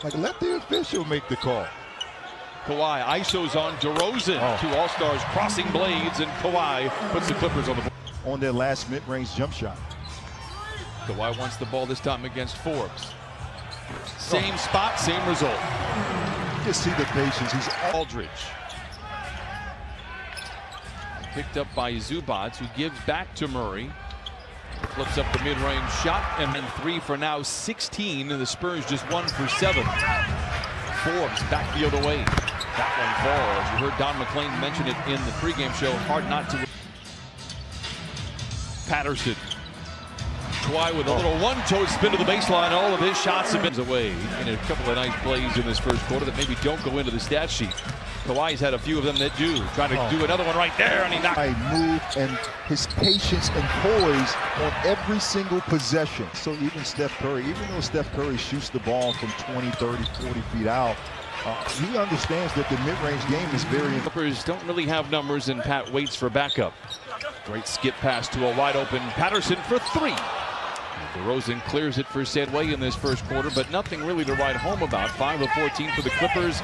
Like, let the official make the call. Kawhi ISOs on DeRozan. Two All-Stars crossing blades, and Kawhi puts the Clippers on the board. On their last mid-range jump shot. Kawhi wants the ball this time against Forbes. Same spot, same result. Just see the patience. He's Aldridge. Picked up by Zubats, who gives back to Murray. Flips up the mid-range shot, and then 3 for now 16, and the Spurs just 1 for 7. Forbes back the other way. That one falls. You heard Don McClain mention it in the pregame show. Hard not to. Patterson. Kawhi with a little one-toe spin to the baseline. All of his shots have been away in a couple of nice plays in this first quarter that maybe don't go into the stat sheet. Kawhi's had a few of them that do. Trying to do another one right there, and he knocked. Move and his patience and poise on every single possession. So even Steph Curry, even though Steph Curry shoots the ball from 20, 30, 40 feet out, he understands that the mid-range game is very important. Clippers don't really have numbers, and Pat waits for backup. Great skip pass to a wide-open Patterson for 3. DeRozan clears it for Sedway in this first quarter, but nothing really to write home about. 5 of 14 for the Clippers,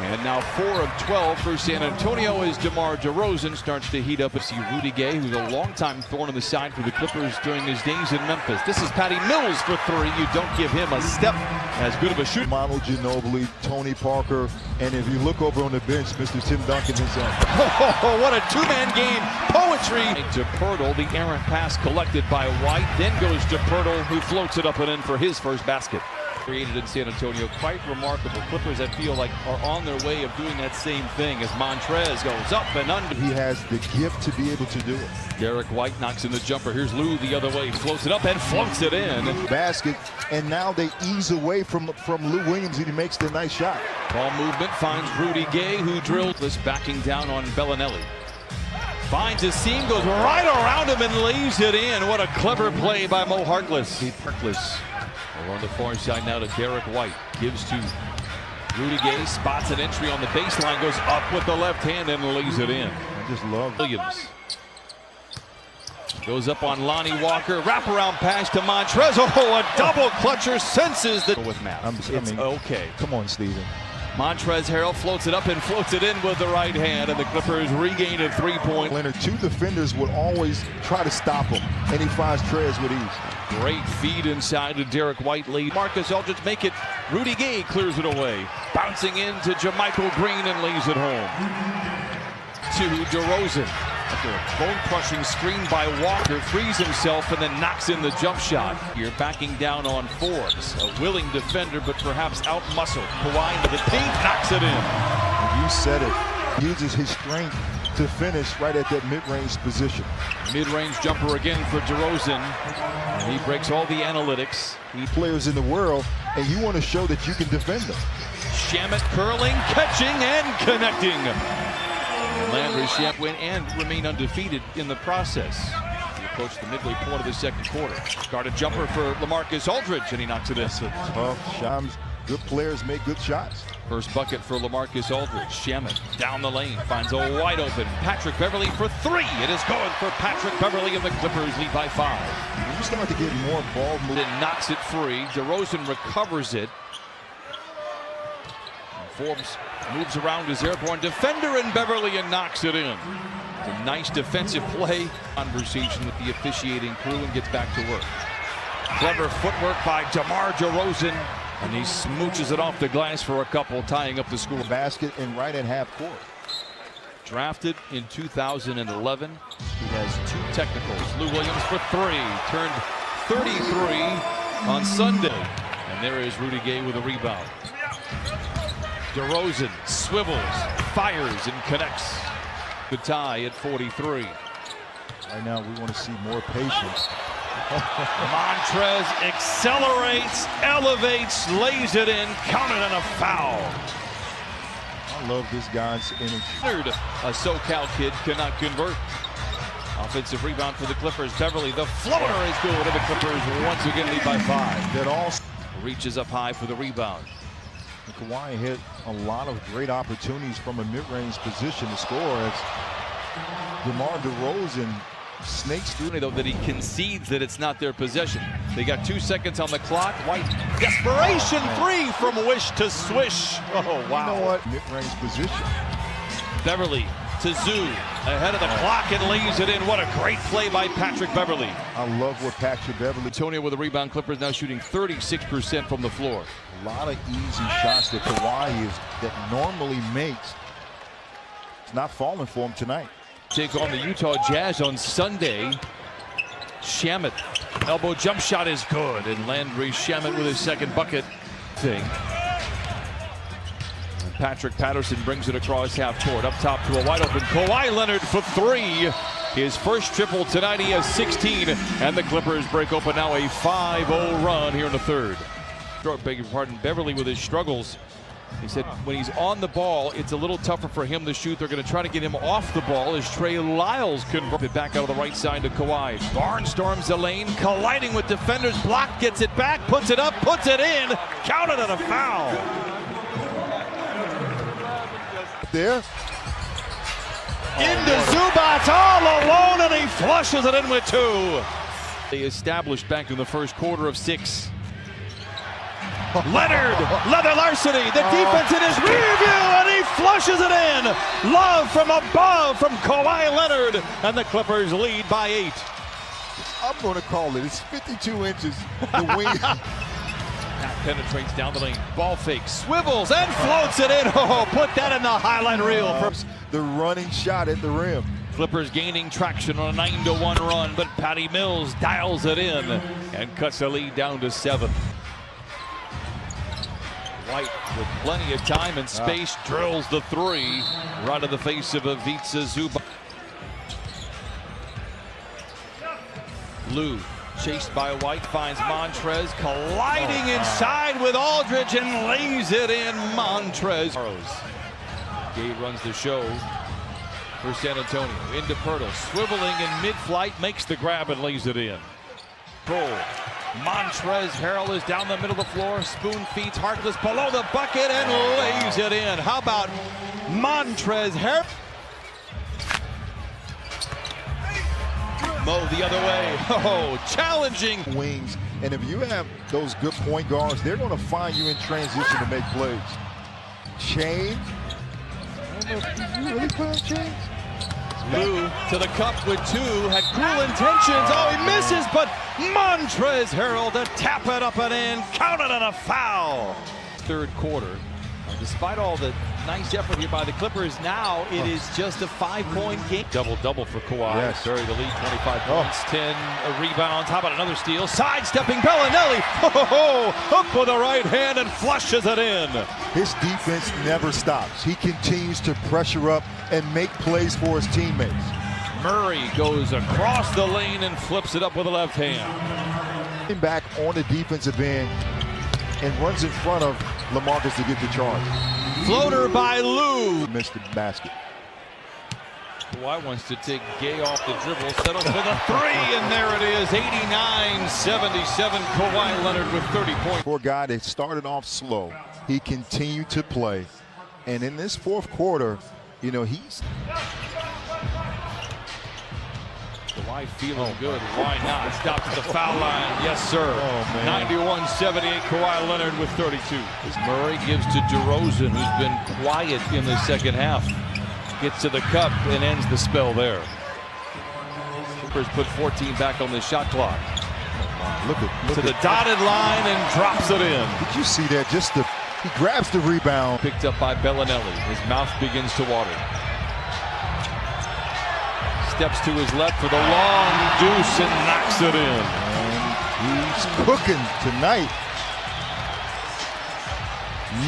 and now 4 of 12 for San Antonio as DeMar DeRozan starts to heat up. I see Rudy Gay, who's a longtime thorn in the side for the Clippers during his days in Memphis. This is Patty Mills for 3. You don't give him a step as good of a shoot. Manu Ginobili, Tony Parker, and if you look over on the bench, Mr. Tim Duncan himself. Oh, what a two-man game. Poetry. To Pirtle, the errant pass collected by White, then goes to Pirtle, who floats it up and in for his first basket. Created in San Antonio, quite remarkable. Clippers, I feel like, are on their way of doing that same thing as Montrez goes up and under. He has the gift to be able to do it. Derek White knocks in the jumper. Here's Lou the other way, floats it up and floats it in. Basket, and now they ease away from Lou Williams, and he makes the nice shot. Ball movement finds Rudy Gay, who drilled this, backing down on Bellinelli. Finds a seam, goes right around him and lays it in. What a clever play by Mo Harkless. On the far side now to Derek White. Gives to Rudy Gay. Spots an entry on the baseline. Goes up with the left hand and lays it in. I just love Williams. Goes up on Lonnie Walker. Wraparound pass to Montrez. Oh, a double clutcher senses the with Matt. It's okay. Come on, Steven. Montrez Harrell floats it up and floats it in with the right hand, and the Clippers regain a 3-point. Leonard, 2 defenders would always try to stop him, and he finds Trez with ease. Great feed inside to Derek White lead. Marcus Aldridge make it. Rudy Gay clears it away. Bouncing into JaMychal Green and lays it home. To DeRozan. After a bone-crushing screen by Walker, frees himself and then knocks in the jump shot. Here backing down on Forbes. A willing defender, but perhaps out-muscled. Kawhi into the paint, knocks it in. You said it. Uses his strength to finish right at that mid-range position. Mid-range jumper again for DeRozan. And he breaks all the analytics. Players in the world, and you want to show that you can defend them. Shamet curling, catching, and connecting. Landry Shamet win and remain undefeated in the process. He approached the midway point of the second quarter. Guarded jumper for LaMarcus Aldridge, and he knocks it in. That's a tough shot. Good players make good shots. First bucket for LaMarcus Aldridge. Shamet down the lane, finds a wide open Patrick Beverly for 3. It is going for Patrick Beverly, and the Clippers lead by 5. You start to get more ball movement. Then knocks it free. DeRozan recovers it. Forbes moves around his airborne defender, and Beverly and knocks it in. A nice defensive play. Conversation with the officiating crew and gets back to work. Clever footwork by DeMar DeRozan, and he smooches it off the glass for a couple, tying up the score. Basket and right at half court. Drafted in 2011. He has 2 technicals. Lou Williams for 3. Turned 33 on Sunday. And there is Rudy Gay with a rebound. DeRozan swivels, fires, and connects. The tie at 43. Right now, we want to see more patience. Montrez accelerates, elevates, lays it in, counted on a foul. I love this guy's energy. A SoCal kid cannot convert. Offensive rebound for the Clippers. Beverly, the floater is good, and the Clippers once again lead by 5. That also reaches up high for the rebound. Kawhi hit a lot of great opportunities from a mid-range position to score as DeMar DeRozan snakes through. Though that he concedes that it's not their possession. They got 2 seconds on the clock. White, desperation three from wish to swish. Oh, wow. You know what? Mid-range position. Beverly to Zoo, ahead of the clock and lays it in. What a great play by Patrick Beverly. I love what Patrick Beverly. Antonio with a rebound. Clippers now shooting 36% from the floor. A lot of easy shots that Kawhi that normally makes. It's not falling for him tonight. Take on the Utah Jazz on Sunday. Shamet, elbow jump shot is good, and Landry Shamet with his second bucket thing. Patrick Patterson brings it across half court, up top to a wide open Kawhi Leonard for three. His first triple tonight, he has 16, and the Clippers break open now a 5-0 run here in the third. Beg your pardon, Beverly with his struggles. He said when he's on the ball, it's a little tougher for him to shoot. They're going to try to get him off the ball as Trey Lyles converts it back out of the right side to Kawhi. Barnstorms the lane, colliding with defenders. Block, gets it back, puts it up, puts it in. Counted on a foul. There. Into Zubac all alone, and he flushes it in with two. They established back in the first quarter of 6. Leonard, leather larceny, the defense in his rear view, and he flushes it in. Love from above from Kawhi Leonard, and the Clippers lead by 8. I'm going to call it. It's 52 inches. The wing. Pat penetrates down the lane, ball fake, swivels and floats it in. Oh, put that in the highlight reel. The running shot at the rim. Clippers gaining traction on a 9-1 run, but Patty Mills dials it in and cuts the lead down to 7. White with plenty of time and space drills the three right in the face of Ivica Zubac. Lou, chased by White, finds Montrez, colliding inside with Aldridge and lays it in. Montrez. Gabe runs the show for San Antonio. Into Pirtle, swiveling in mid-flight, makes the grab and lays it in. Pull. Montrez Harrell is down the middle of the floor. Spoon feeds Harkless below the bucket and lays it in. How about Montrez Harrell? Mo the other way. Oh, challenging. Wings. And if you have those good point guards, they're going to find you in transition to make plays. Chain. I don't know, did you really put on chains? Lou to the cup with 2, had cruel intentions. Oh, he misses, but Montrez Harrell to tap it up and in, counted on a foul. Third quarter, despite all the nice effort here by the Clippers, now it is just a 5-point game. Double-double for Kawhi. Yes. Bury the lead, 25 points, 10 rebounds. How about another steal? Sidestepping Bellinelli. Up with the right hand and flushes it in. His defense never stops. He continues to pressure up and make plays for his teammates. Murray goes across the lane and flips it up with the left hand. Back on the defensive end and runs in front of LaMarcus to get the charge. Floater by Lou. Missed the basket. Kawhi wants to take Gay off the dribble, settles for the 3, and there it is, 89-77. Kawhi Leonard with 30 points. For a guy that started off slow, he continued to play. And in this fourth quarter, you know, he's... Kawhi feeling good. Why not? Stops at the foul line. Yes, sir. 91-78. Kawhi Leonard with 32. Murray gives to DeRozan, who's been quiet in the second half. Gets to the cup and ends the spell there. Clippers put 14 back on the shot clock. Look to the dotted line and drops it in. Did you see that? He grabs the rebound. Picked up by Bellinelli. His mouth begins to water. Steps to his left for the long deuce and knocks it in. And he's cooking tonight.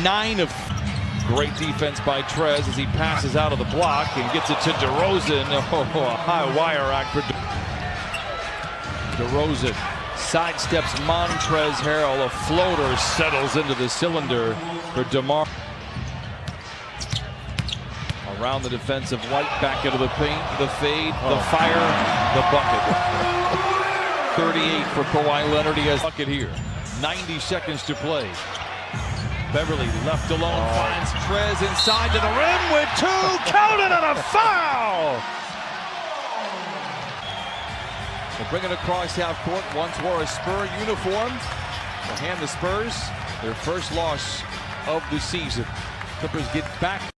9 of great defense by Trez as he passes out of the block and gets it to DeRozan. Oh, a high wire act for DeRozan. Sidesteps Montrez Harrell. A floater settles into the cylinder for DeMar. Around the defensive White, back into the paint, the fade, the fire, the bucket. 38 for Kawhi Leonard. He has a bucket here. 90 seconds to play. Beverly left alone, finds Trez inside to the rim with 2, counted on a foul! bring it across half court. Once wore a Spur uniform. Will hand the Spurs their first loss of the season. Clippers get back